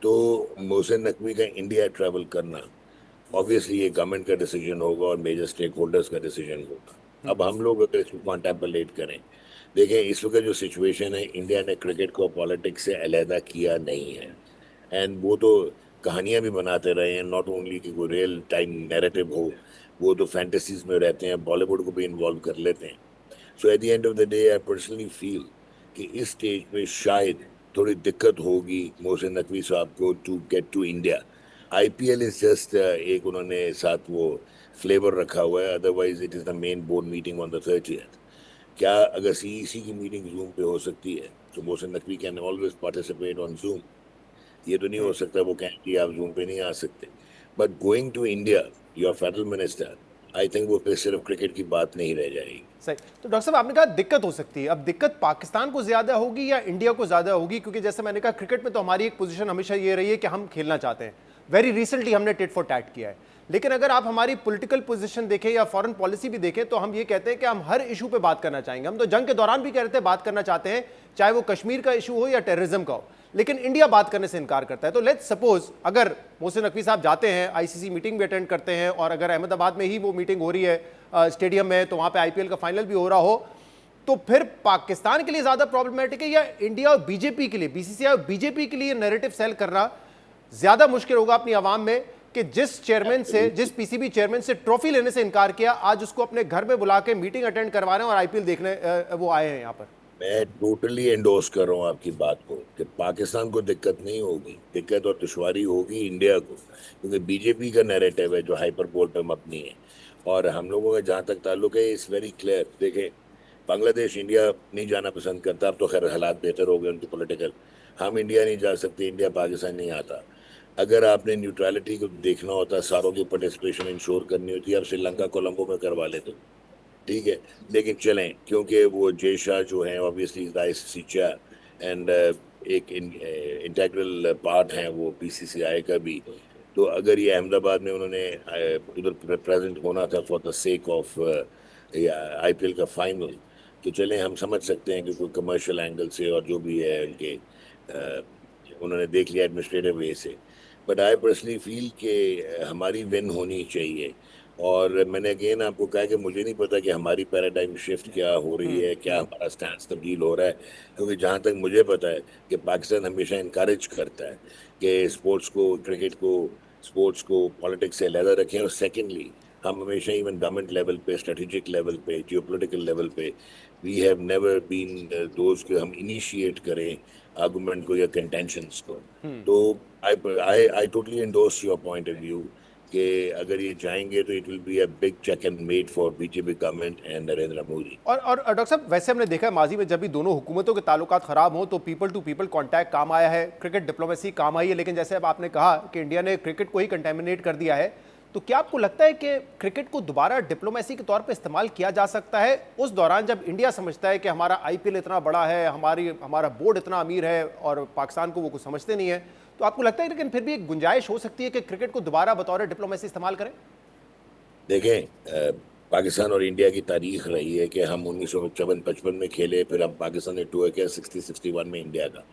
तो मोहसिन नकवी का इंडिया ट्रैवल करना ऑब्वियसली ये गवर्नमेंट का डिसीजन होगा और मेजर स्टेक होल्डर्स का डिसीजन होगा। अब हम लोग अगर इसको कॉन्टेम्पलेट करें, देखें इस वक्त जो सिचुएशन है, इंडिया ने क्रिकेट को पॉलिटिक्स से अलहदा किया नहीं है। एंड वो तो कहानियाँ भी बनाते रहे हैं, नॉट ओनली कि कोई रियल टाइम नैरेटिव हो, वो तो फैंटेसीज में रहते हैं, बॉलीवुड को भी इन्वॉल्व कर लेते हैं। So at the end of the day I personally feel कि इस स्टेज पे शायद थोड़ी दिक्कत होगी मोहसिन नकवी साहब को to get to India. IPL is just एक उन्होंने साथ वो फ्लेवर रखा हुआ है, otherwise it is the main board meeting on the 30th। क्या अगर सीईसी की मीटिंग जूम पे हो सकती है तो Mohsin Naqvi can always participate on zoom. ये तो नहीं हो सकता वो कहें कि आप जूम पे नहीं आ सकते। But going to India, your federal minister, I think वो पे सिर्फ क्रिकेट की बात नहीं रह जाएगी। सही। तो डॉक्टर साहब, आपने कहा दिक्कत हो सकती है। अब दिक्कत पाकिस्तान को ज्यादा होगी या इंडिया को ज्यादा होगी? क्योंकि जैसे मैंने कहा, क्रिकेट में तो हमारी एक पोजीशन हमेशा ये रही है कि हम खेलना चाहते हैं। वेरी रिसेंटली हमने टिट फॉर टैट किया है। लेकिन अगर आप हमारी पॉलिटिकल पोजीशन देखें या फॉरेन पॉलिसी भी देखें तो हम ये कहते हैं कि हम हर इशू पे बात करना चाहेंगे। हम तो जंग के दौरान भी कह रहे थे बात करना चाहते हैं, चाहे वो कश्मीर का इशू हो या टेररिज्म का हो, लेकिन इंडिया बात करने से इनकार करता है। तो लेट्स सपोज अगर मोहसिन नकवी साहब जाते हैं, आईसीसी मीटिंग भी अटेंड करते हैं, और अगर अहमदाबाद में ही वो मीटिंग हो रही है स्टेडियम में, तो वहाँ पे आईपीएल का फाइनल भी हो रहा हो, तो फिर पाकिस्तान के लिए ज्यादा प्रॉब्लमेटिक है या इंडिया और बीजेपी के लिए, बीसीसीआई और बीजेपी के लिए नैरेटिव सेल करना ज्यादा मुश्किल होगा अपनी आवाम में कि जिस चेयरमैन से, जिस पीसीबी चेयरमैन से ट्रॉफी लेने से इनकार किया, आज उसको अपने घर में बुला के मीटिंग अटेंड करवा रहे हैं और आईपीएल देखने वो आए हैं यहाँ पर? मैं टोटली एंडोर्स कर रहा हूँ आपकी बात को कि पाकिस्तान को दिक्कत नहीं होगी, दिक्कत और दुश्वारी होगी इंडिया को, क्योंकि बीजेपी का नैरेटिव है जो हाइपर बोल पे मबनी है। और हम लोगों का जहाँ तक ताल्लुक है, इट्स वेरी क्लियर। देखें, बांग्लादेश इंडिया नहीं जाना पसंद करता, अब तो खैर हालात बेहतर हो गए उनके पॉलिटिकल। हम इंडिया नहीं जा सकते, इंडिया पाकिस्तान नहीं आता। अगर आपने न्यूट्रलिटी को देखना होता, सारों की पार्टिसिपेशन इंश्योर करनी होती, आप श्रीलंका कोलंबो में करवा लेते, ठीक है। लेकिन चलें, क्योंकि वो जय शाह जो हैं obviously the ICC chair and एक इंटेग्रल पार्ट हैं वो बीसीसीआई का भी। तो अगर ये अहमदाबाद में उन्होंने उधर प्रेजेंट होना था for the sake of IPL का फाइनल, तो चलें हम समझ सकते हैं कि कोई कमर्शियल एंगल से और जो भी है उनके उन्होंने देख लिया एडमिनिस्ट्रेटिव वे से, बट आई पर्सनली फील कि हमारी विन होनी चाहिए। और मैंने अगेन आपको कहा कि मुझे नहीं पता कि हमारी पैराडाइम शिफ्ट क्या हो रही है, क्या हमारा स्टैंड तब्दील हो रहा है, क्योंकि जहाँ तक मुझे पता है कि पाकिस्तान हमेशा इनकरेज करता है कि स्पोर्ट्स को, क्रिकेट को, स्पोर्ट्स को पॉलिटिक्स से अलहदा रखें। और सेकेंडली हम हमेशा इवन गवर्नमेंट लेवल पे, स्ट्रेटेजिक लेवल पे, जियोपॉलिटिकल लेवल पे we have never been those के हम इनिशिएट करें आर्गुमेंट को या कंटेंशंस को। तो I totally endorse your point of view कि अगर ये जाएंगे तो it will be a big check and mate for BJP government and Narendra Modi. और डॉक्टर साहब, वैसे हमने देखा है माजी में जब भी दोनों हुकूमतों के ताल्लुकात खराब हों तो पीपल टू पीपल कांटेक्ट काम आया है, क्रिकेट डिप्लोमेसी काम आई है, लेकिन जैसे अब आपने कहा कि इंडिया ने क्रिकेट को ही कंटेमिनेट कर दिया है, तो क्या आपको लगता है कि क्रिकेट को दोबारा डिप्लोमेसी के तौर पे इस्तेमाल किया जा सकता है उस दौरान जब इंडिया समझता है कि हमारा आईपीएल इतना बड़ा है, हमारा बोर्ड इतना अमीर है और पाकिस्तान को वो कुछ समझते नहीं है? तो आपको लगता है लेकिन फिर भी एक गुंजाइश हो सकती है कि क्रिकेट को दोबारा बतौर डिप्लोमेसी इस्तेमाल करें? देखें, पाकिस्तान और इंडिया की तारीख रही है कि हम 1954-55 में खेले, फिर हम पाकिस्तान ने टूर किया 60-61 में इंडिया का,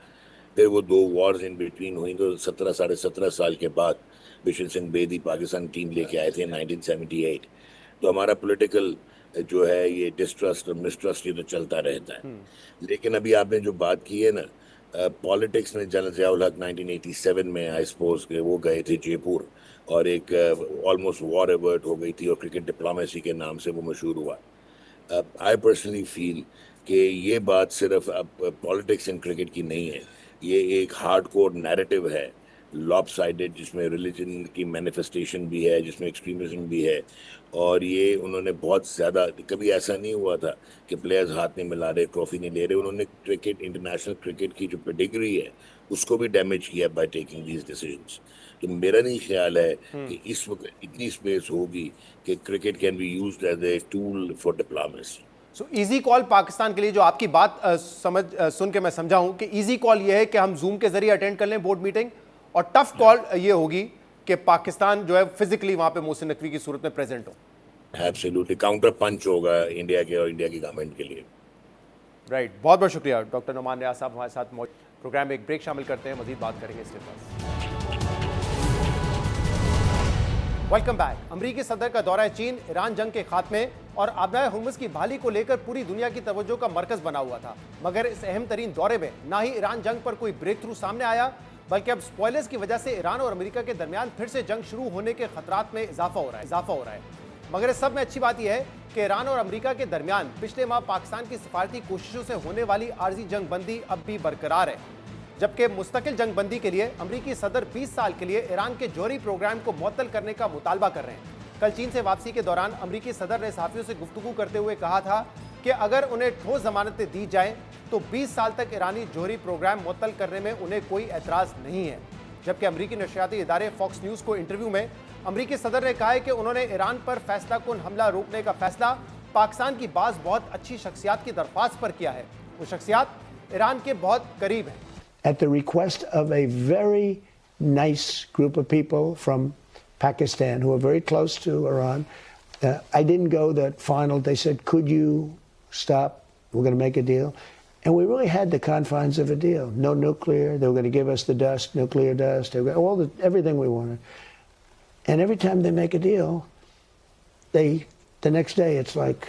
फिर वो 2 वॉर्स इन बिटवीन हुई, तो 17 साल के बाद बिशन सिंह बेदी पाकिस्तान टीम लेके आए थे 1978। तो हमारा पॉलिटिकल जो है ये डिस्ट्रस्ट और मिसट्रस्ट ये तो चलता रहता है। लेकिन अभी आपने जो बात की है ना, पॉलिटिक्स में जनरल ज़ियाउल हक 1987 में आई सपोज के वो गए थे जयपुर और एक ऑलमोस्ट वॉर एवर्ट हो गई थी और क्रिकेट डिप्लोमेसी के नाम से वो मशहूर हुआ। आई पर्सनली फील कि ये बात सिर्फ अब पॉलिटिक्स एंड क्रिकेट की नहीं है, ये एक हार्डकोर नैरेटिव है, लॉपसाइडेड, जिसमें रिलीजन की मैनिफेस्टेशन भी है, जिसमें एक्सट्रीमिज्म भी है। और ये उन्होंने बहुत ज़्यादा, कभी ऐसा नहीं हुआ था कि प्लेयर्स हाथ नहीं मिला रहे, ट्रॉफी नहीं ले रहे, उन्होंने क्रिकेट, इंटरनेशनल क्रिकेट की जो पेडिग्री है उसको भी डैमेज किया बाय टेकिंग दीज डिसीजंस। तो मेरा नहीं ख्याल है कि इस वक्त इतनी स्पेस होगी कि cricket can be used as a tool for diplomacy. So easy call Pakistan के लिए, जो आपकी बात सुन के मैं समझा हूं कि इजी कॉल ये है कि हम जूम के जरिए अटेंड कर लें बोर्ड मीटिंग, और टफ कॉल ये होगी कि पाकिस्तान जो है फिजिकली वहां पे मोहसिन नकवी की सूरत में प्रेजेंट हो। एब्सोल्युटली काउंटर पंच होगा इंडिया के और इंडिया की गवर्नमेंट के लिए। राइट, बहुत बहुत शुक्रिया डॉक्टर नुमान रियाज साहब हमारे साथ मौजूद। प्रोग्राम में एक ब्रेक शामिल करते हैं, मजीद बात करेंगे इसके बाद। Welcome back. अमरीकी सदर का दौरा चीन ईरान जंग के खात्मे और आबनाए हुर्मुज की बहाली को लेकर पूरी दुनिया की तवज्जो का मरकज बना हुआ था, मगर इस अहम तरीन दौरे में ना ही ईरान जंग पर कोई ब्रेक थ्रू सामने आया, बल्कि अब स्पॉयलर्स की वजह से ईरान और अमेरिका के दरमियान फिर से जंग शुरू होने के खतरात में इजाफा हो रहा है। मगर इस सब में अच्छी बात यह है कि ईरान और अमेरिका के दरमियान पिछले माह पाकिस्तान की सिफारती कोशिशों से होने वाली आर्जी जंग बंदी अब भी बरकरार है, जबकि मुस्तकिल जंग बंदी के लिए अमरीकी सदर 20 साल के लिए ईरान के जौहरी प्रोग्राम को मुअत्तल करने का मुतालबा कर रहे हैं। कल चीन से वापसी के दौरान अमरीकी सदर ने सहाफियों से गुफ्तगू करते हुए कहा था कि अगर उन्हें ठोस जमानतें दी जाएं तो 20 साल तक ईरानी जौहरी प्रोग्राम मुअत्तल करने में उन्हें कोई एतराज़ नहीं है। जबकि अमरीकी नशरियाती इदारे फॉक्स न्यूज़ को इंटरव्यू में अमरीकी सदर ने कहा है कि उन्होंने ईरान पर फैसला कुन हमला रोकने का फैसला पाकिस्तान की बाज़ बहुत अच्छी शख्सियात की दरख्वास्त पर किया है। वो शख्सियात ईरान के बहुत करीब हैं। At the request of a very nice group of people from Pakistan who are very close to Iran, I didn't go that final. They said, could you stop? We're going to make a deal. And we really had the confines of a deal. No nuclear. They were going to give us the dust, nuclear dust, everything we wanted. And every time they make a deal, the next day it's like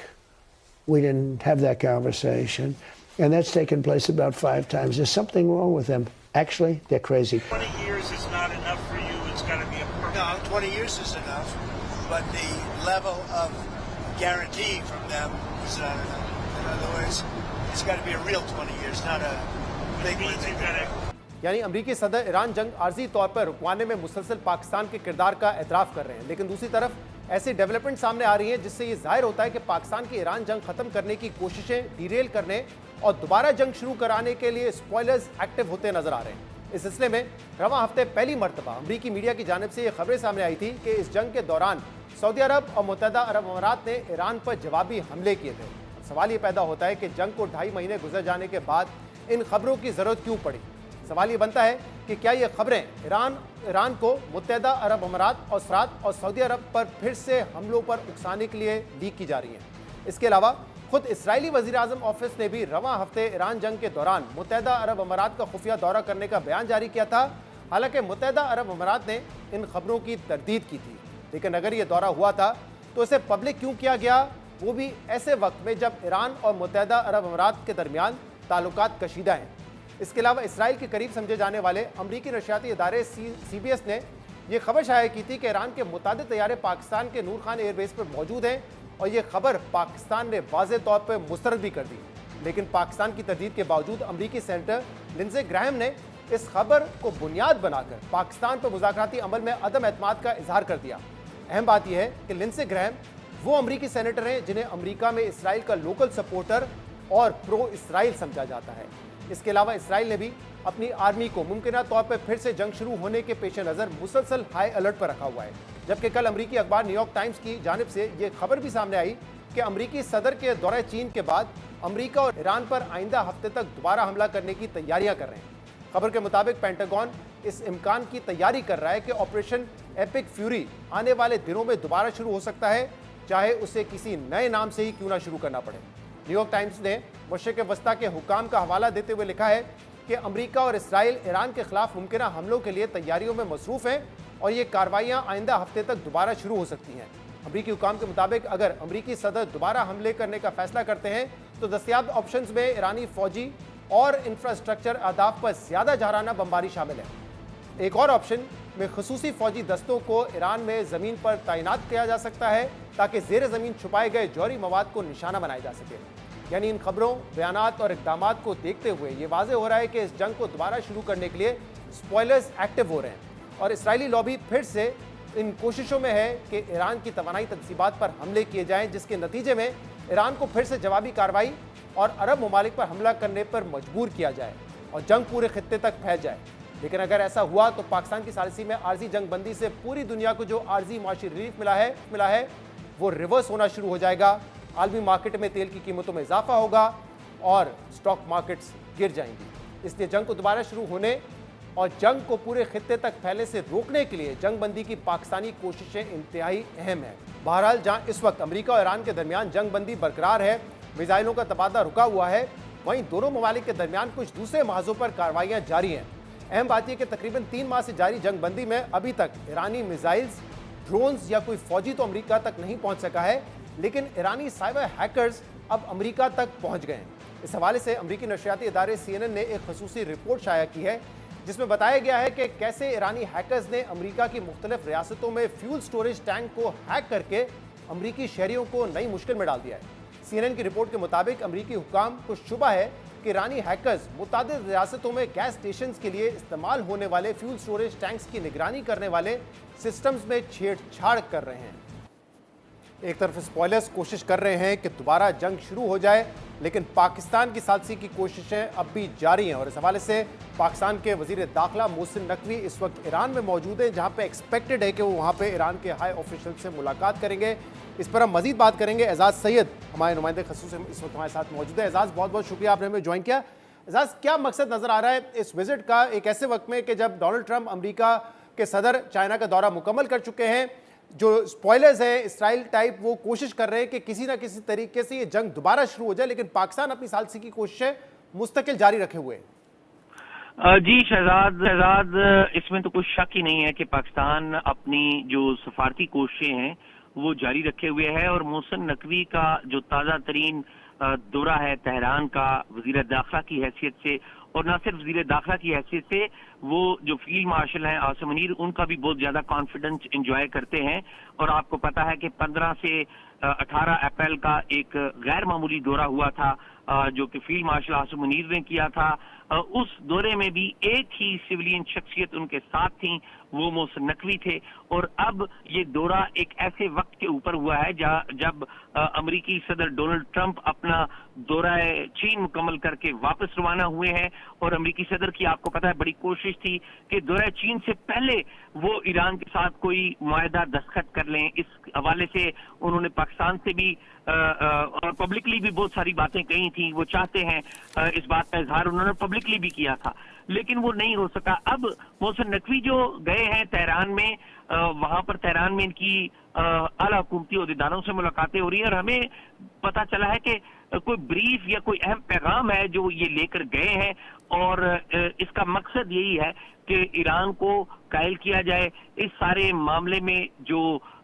we didn't have that conversation. And that's taken place about 5 times. There's something wrong with them. Actually, they're crazy. 20 years is not enough for you. It's got to be a permanent. No, 20 years is enough, but the level of guarantee from them is not enough. In other words, it's got to be a real 20 years, not a big one. यानी अमरीकी सदर Iran जंग आर्जी तौर पर रुकवाने में मुसलसल पाकिस्तान के किरदार का एतराफ़ कर रहे हैं, लेकिन दूसरी तरफ ऐसी डेवलपमेंट सामने आ रही हैं जिससे ये जाहिर होता है कि पाकिस्तान की ईरान जंग खत्म करने की कोशिशें डिरेल करने और दोबारा जंग शुरू कराने के लिए स्पॉयलर्स एक्टिव होते नजर आ रहे हैं। इस सिलसिले में रवां हफ्ते पहली मरतबा अमरीकी मीडिया की जानिब से ये खबरें सामने आई थी कि इस जंग के दौरान सऊदी अरब और मुत्तहदा अरब अमारात ने ईरान पर जवाबी हमले किए थे। सवाल ये पैदा होता है कि जंग को 2.5 महीने गुजर जाने के बाद इन खबरों की ज़रूरत क्यों पड़ी। सवाल ये बनता है कि क्या ये खबरें ईरान को मुत्तहदा अरब अमारात और सऊदी अरब पर फिर से हमलों पर उकसाने के लिए लीक की जा रही हैं। इसके अलावा खुद इस्राएली वज़ीर-ए-आज़म ऑफिस ने भी रवां हफ्ते ईरान जंग के दौरान मुत्तहिदा अरब अमारात का खुफिया दौरा करने का बयान जारी किया था। हालांकि मुत्तहिदा अरब अमारात ने इन खबरों की तरदीद की थी, लेकिन अगर ये दौरा हुआ था तो इसे पब्लिक क्यों किया गया, वो भी ऐसे वक्त में जब ईरान और मुत्तहिदा अरब अमारात के दरमियान ताल्लुकात कशीदा हैं। इसके अलावा इसराइल के करीब समझे जाने वाले अमरीकी नशियाती इदारे CBS ने यह खबर शाया की थी कि ईरान के मुतादिद तैयारे पाकिस्तान के नूर खान एयरबेस पर मौजूद हैं और ये खबर पाकिस्तान ने वाज़े तौर पर मुस्तरद भी कर दी। लेकिन पाकिस्तान की तरदीद के बावजूद अमरीकी सेनेटर लिंडसे ग्राहम ने इस खबर को बुनियाद बनाकर पाकिस्तान पर मुज़ाकराती अमल में अदम एतमाद का इजहार कर दिया। अहम बात यह है कि लिंडसे ग्राहम वो अमरीकी सेनेटर हैं जिन्हें अमरीका में इसराइल का लोकल सपोर्टर और प्रो इसराइल समझा जाता है। इसके अलावा इसराइल ने भी अपनी आर्मी को मुमकिना तौर पर फिर से जंग शुरू होने के पेश नज़र मुसलसल हाई अलर्ट पर रखा हुआ है। जबकि कल अमरीकी अखबार न्यूयॉर्क टाइम्स की जानिब से यह खबर भी सामने आई कि अमरीकी सदर के दौरे चीन के बाद अमरीका और ईरान पर आइंदा हफ्ते तक दोबारा हमला करने की तैयारियां कर रहे हैं। खबर के मुताबिक पेंटागन इस इम्कान की तैयारी कर रहा है कि ऑपरेशन एपिक फ्यूरी आने वाले दिनों में दोबारा शुरू हो सकता है, चाहे उसे किसी नए नाम से ही क्यों ना शुरू करना पड़े। न्यूयॉर्क टाइम्स ने मशरिक़ वस्ता के हुकाम का हवाला देते हुए लिखा है कि अमरीका और इसराइल ईरान के खिलाफ मुमकिन हमलों के लिए तैयारियों में मसरूफ़ हैं और ये कार्रवाइयाँ आइंदा हफ्ते तक दोबारा शुरू हो सकती हैं। अमरीकी हुकाम के मुताबिक अगर अमरीकी सदर दोबारा हमले करने का फैसला करते हैं तो दस्तयाब ऑप्शंस में ईरानी फौजी और इंफ्रास्ट्रक्चर अहदाफ पर ज़्यादा जहराना बमबारी शामिल है। एक और ऑप्शन में खुसूसी फौजी दस्तों को ईरान में ज़मीन पर तैनात किया जा सकता है ताकि ज़ेर ज़मीन छुपाए गए जौहरी मवाद को निशाना बनाया जा सके। यानी इन खबरों, बयानात और इक़दामात को देखते हुए ये वाज़े हो रहा है कि इस जंग को दोबारा शुरू करने के लिए स्पॉयलर्स एक्टिव हो रहे हैं और इसराइली लॉबी फिर से इन कोशिशों में है कि ईरान की तवानाई तनसीबात पर हमले किए जाएं, जिसके नतीजे में ईरान को फिर से जवाबी कार्रवाई और अरब ममालिक पर हमला करने पर मजबूर किया जाए और जंग पूरे खित्ते तक फैल जाए। लेकिन अगर ऐसा हुआ तो पाकिस्तान की सालिसी में आर्जी जंग बंदी से पूरी दुनिया को जो आर्जी माशी रिलीफ मिला है वो रिवर्स होना शुरू हो जाएगा। आलमी मार्केट में तेल की कीमतों में इजाफा होगा और स्टॉक मार्केट्स गिर जाएंगी। इसलिए जंग को दोबारा शुरू होने और जंग को पूरे खित्ते तक फैलने से रोकने के लिए जंग बंदी की पाकिस्तानी कोशिशें इंतहाई अहम है। बहरहाल जहां इस वक्त अमेरिका और ईरान के दरमियान जंग बंदी बरकरार है, मिसाइलों का तबादला रुका हुआ है, वहीं दोनों ममालिक के दरमियान कुछ दूसरे महाजों पर कार्रवाइयां जारी हैं। अहम बात यह कि तकरीबन 3 माह से जारी जंग बंदी में अभी तक ईरानी मिसाइल्स, ड्रोन्स या कोई फौजी तो अमेरिका तक नहीं पहुंच सका है, लेकिन ईरानी साइबर हैकर्स अब अमेरिका तक पहुंच गए हैं। इस हवाले से अमेरिकी नशियाती इदारे CNN ने एक खसूसी रिपोर्ट शाया की है जिसमें बताया गया है कि कैसे ईरानी हैकर्स ने अमेरिका की मुख्तलिफ रियासतों में फ्यूल स्टोरेज टैंक को हैक करके अमेरिकी शहरियों को नई मुश्किल में डाल दिया है। CNN की रिपोर्ट के मुताबिक अमेरिकी हुकाम को शुबा है कि ईरानी हैकर्स मुतादिद रियासतों में गैस स्टेशन के लिए इस्तेमाल होने वाले फ्यूल स्टोरेज टैंक्स की निगरानी करने वाले सिस्टम्स में छेड़छाड़ कर रहे हैं। एक तरफ स्पॉयलर्स कोशिश कर रहे हैं कि दोबारा जंग शुरू हो जाए, लेकिन पाकिस्तान की सालसी की कोशिशें अब भी जारी हैं और इस हवाले से पाकिस्तान के वजीर दाखिला मोहसिन नकवी इस वक्त ईरान में मौजूद हैं, जहां पे एक्सपेक्टेड है कि वो वहां पे ईरान के हाई ऑफिशियल से मुलाकात करेंगे। इस पर हम मजीद बात करेंगे। एजाज सैयद हमारे नुमाइंदे खसूस इस वक्त हमारे साथ मौजूद है। एजाज, बहुत बहुत शुक्रिया आपने हमें ज्वाइन किया। एजाज, क्या मकसद नजर आ रहा है इस विजिट का एक ऐसे वक्त में कि जब डोनाल्ड ट्रंप अमेरिका के सदर चाइना का दौरा मुकम्मल कर चुके हैं, जो स्पॉयलर्स हैं इसराइल टाइप वो कोशिश कर रहे हैं कि किसी ना किसी तरीके से ये जंग दोबारा शुरू हो जाए, लेकिन पाकिस्तान अपनी सालसी की कोशिशें मुस्तकिल जारी रखे हुए हैं। जी शहजाद, इसमें तो कुछ शक ही नहीं है कि पाकिस्तान अपनी जो सफारती कोशिशें हैं वो जारी रखे हुए है और मोहसिन नकवी का जो ताज़ा तरीन दौरा है तेहरान का वजीर दाखिला की हैसियत से, और न सिर्फ वजीर दाखिला की हैसियत से, वो जो फील्ड मार्शल हैं आसिम मुनीर, उनका भी बहुत ज्यादा कॉन्फिडेंस एंजॉय करते हैं। और आपको पता है कि 15 से 18 अप्रैल का एक गैर मामूली दौरा हुआ था जो कि फील्ड मार्शल आसिम मुनीर ने किया था। उस दौरे में भी एक ही सिविलियन शख्सियत उनके साथ थी, वो मोहसिन नकवी थे। और अब ये दौरा एक ऐसे वक्त के ऊपर हुआ है जब अमेरिकी सदर डोनाल्ड ट्रंप अपना दौरा चीन मुकम्मल करके वापस रवाना हुए हैं। और अमेरिकी सदर की आपको पता है बड़ी कोशिश थी कि दौरा चीन से पहले वो ईरान के साथ कोई मुआहदा दस्तखत कर लें। इस हवाले से उन्होंने पाकिस्तान से भी और पब्लिकली भी बहुत सारी बातें कही थी। वो चाहते हैं इस बात का इजहार उन्होंने पब्लिकली भी किया था, लेकिन वो नहीं हो सका। अब मोहसिन नकवी जो गए हैं तेहरान में, वहां पर तेहरान में इनकी आला हुकूमती ओहदेदारों से मुलाकातें हो रही है और हमें पता चला है कि कोई ब्रीफ या कोई अहम पैगाम है जो ये लेकर गए हैं और इसका मकसद यही है कि ईरान को कायल किया जाए, इस सारे मामले में जो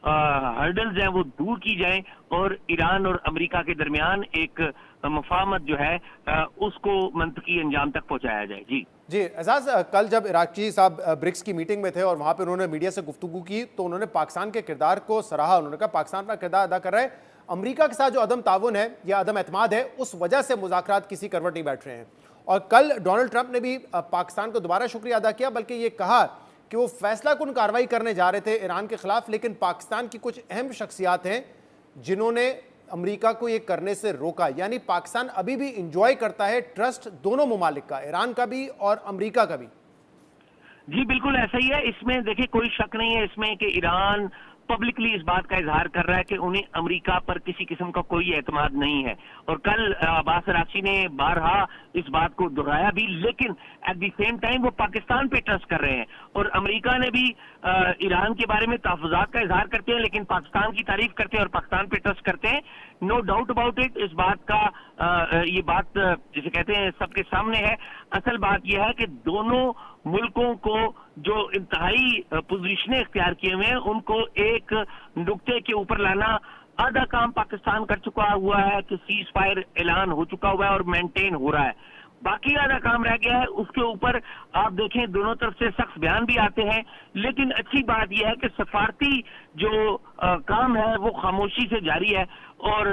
हर्डल्स हैं वो दूर की जाए और ईरान और अमेरिका के दरमियान एक मुफाहमत जो है उसको मंतकी अंजाम तक पहुंचाया जाए। जी एजाज, कल जब इराक़ची साहब ब्रिक्स की मीटिंग में थे और वहां पे उन्होंने मीडिया से गुफ्तगू की तो उन्होंने पाकिस्तान के किरदार को सराहा। उन्होंने कहा पाकिस्तान अपना किरदार अदा कर रहा है, अमेरिका के साथ जो अदम ताउन है या अदम एतमाद है उस वजह से मुज़ाकरात किसी करवट नहीं बैठ रहे हैं। और कल डोनाल्ड ट्रंप ने भी पाकिस्तान को दोबारा शुक्रिया अदा किया, बल्कि ये कहा कि वो फैसला कुन कार्रवाई करने जा रहे थे ईरान के खिलाफ, लेकिन पाकिस्तान की कुछ अहम शख्सियात हैं जिन्होंने अमेरिका को ये करने से रोका। यानी पाकिस्तान अभी भी इंजॉय करता है ट्रस्ट दोनों मुमालिक का, ईरान का भी और अमेरिका का भी। जी बिल्कुल ऐसा ही है। इसमें देखिए कोई शक नहीं है इसमें कि ईरान पब्लिकली इस बात का इजहार कर रहा है कि उन्हें अमेरिका पर किसी किस्म का कोई एतमाद नहीं है। और कल अब्बास अरागची ने बारहा इस बात को दोहराया भी, लेकिन एट द सेम टाइम वो पाकिस्तान पे ट्रस्ट कर रहे हैं। और अमेरिका ने भी ईरान के बारे में तहफ़्फ़ुज़ात का इजहार करते हैं, लेकिन पाकिस्तान की तारीफ करते हैं और पाकिस्तान पे ट्रस्ट करते हैं। No doubt about it. इस बात का ये बात जिसे कहते हैं सबके सामने है। असल बात यह है कि दोनों मुल्कों को जो इंतहाई पोजीशनें इख्तियार किए हुए हैं उनको एक नुक्ते के ऊपर लाना, आधा काम पाकिस्तान कर चुका हुआ है कि सीज फायर ऐलान हो चुका हुआ है और मेंटेन हो रहा है, बाकी आधा काम रह गया है। उसके ऊपर आप देखें दोनों तरफ से सख्त बयान भी आते हैं, लेकिन अच्छी बात यह है कि सफारती जो काम है वो खामोशी से जारी है। और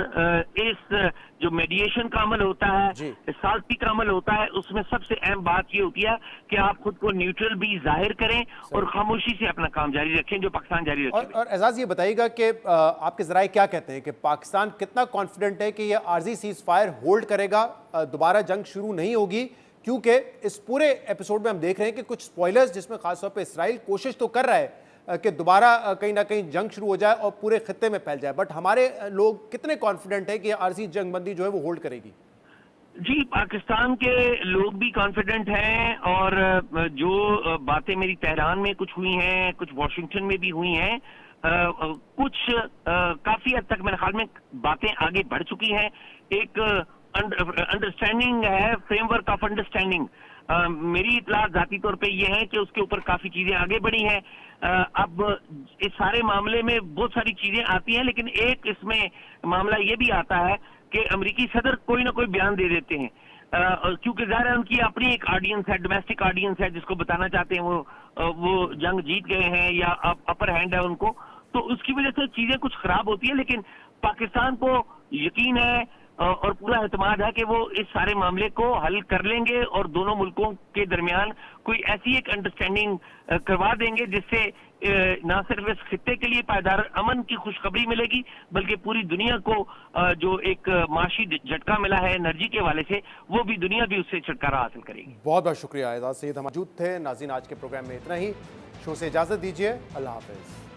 इस जो मेडिएशन का अमल होता है, साल्ती का अमल होता है, उसमें सबसे अहम बात ये होती है कि आप खुद को न्यूट्रल भी जाहिर करें और खामोशी से अपना काम जारी रखें जो पाकिस्तान जारी रखें। और एजाज ये बताइएगा कि आपके जराए क्या कहते हैं कि पाकिस्तान कितना कॉन्फिडेंट है कि ये आर्जी सीज फायर होल्ड करेगा, दोबारा जंग शुरू नहीं होगी? क्योंकि इस पूरे एपिसोड में हम देख रहे हैं कि कुछ स्पॉयलर्स, जिसमें खासतौर पर इसराइल कोशिश तो कर रहा है कि दोबारा कहीं ना कहीं जंग शुरू हो जाए और पूरे खित्ते में फैल जाए, बट हमारे लोग कितने कॉन्फिडेंट है कि आरसी जंगबंदी जो है वो होल्ड करेगी? जी पाकिस्तान के लोग भी कॉन्फिडेंट हैं और जो बातें मेरी तेहरान में कुछ हुई हैं, कुछ वॉशिंगटन में भी हुई हैं, कुछ काफी हद तक मेरे ख्याल में बातें आगे बढ़ चुकी हैं। एक अंडरस्टैंडिंग है, फ्रेमवर्क ऑफ अंडरस्टैंडिंग। मेरी इतला जाती तौर पे ये है कि उसके ऊपर काफी चीजें आगे बढ़ी हैं। अब इस सारे मामले में बहुत सारी चीजें आती हैं, लेकिन एक इसमें मामला ये भी आता है कि अमेरिकी सदर कोई ना कोई बयान दे देते हैं, क्योंकि ज़ाहिर है उनकी अपनी एक ऑडियंस है, डोमेस्टिक ऑडियंस है, जिसको बताना चाहते हैं वो जंग जीत गए हैं या अपर हैंड है उनको, तो उसकी वजह से चीजें कुछ खराब होती है। लेकिन पाकिस्तान को यकीन है और पूरा एतमाद है कि वो इस सारे मामले को हल कर लेंगे और दोनों मुल्कों के दरमियान कोई ऐसी एक अंडरस्टैंडिंग करवा देंगे जिससे ना सिर्फ इस खित्ते के लिए पायदार अमन की खुशखबरी मिलेगी, बल्कि पूरी दुनिया को जो एक माशी झटका मिला है एनर्जी के हवाले से, वो भी दुनिया भी उससे छुटकारा हासिल करेगी। बहुत बहुत शुक्रिया एजाज सईद, हम मौजूद थे। नाज़रीन, आज के प्रोग्राम में इतना ही। शो से इजाजत दीजिए, अल्लाह हाफिज।